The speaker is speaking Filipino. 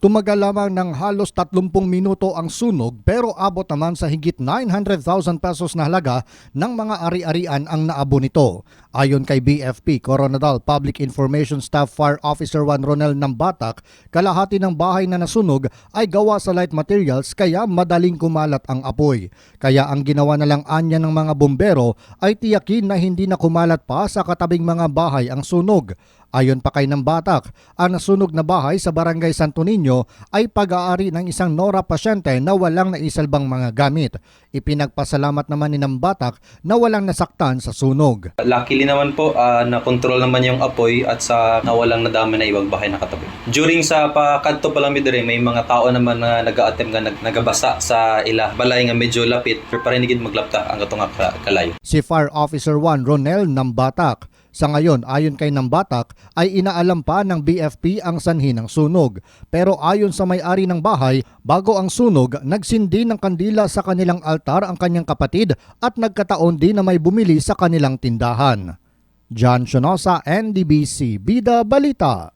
Tumagal lamang ng halos 30 minuto ang sunog pero abot naman sa higit 900,000 pesos na halaga ng mga ari-arian ang naabo nito. Ayon kay BFP Coronadal Public Information Staff Fire Officer 1 Ronel Nambatak, kalahati ng bahay na nasunog ay gawa sa light materials kaya madaling kumalat ang apoy. Kaya ang ginawa na lang anya ng mga bumbero ay tiyakin na hindi na kumalat pa sa katabing mga bahay ang sunog. Ayon pa kay Nambatak, ang nasunog na bahay sa Barangay Santo Niño ay pag-aari ng isang Nora pasyente na walang naisalbang mga gamit. Ipinagpasalamat naman ni Nambatak na walang nasaktan sa sunog. Luckily naman po, na-control naman yung apoy at sa nawalang nadami na ibang bahay na katabi. During sa pakadto pa lang midire, may mga tao naman na nag-a-attempt nga nagabasa sa ila. Balay nga medyo lapit, pero parinigid maglapta ang katong kalayo. Si Fire Officer 1 Ronel Nambatak. Sa ngayon, ayon kay Nambatak, ay inaalam pa ng BFP ang sanhi ng sunog. Pero ayon sa may-ari ng bahay, bago ang sunog, nagsindi ng kandila sa kanilang altar ang kanyang kapatid at nagkataon din na may bumili sa kanilang tindahan. John Sionosa, NDBC, Bida Balita.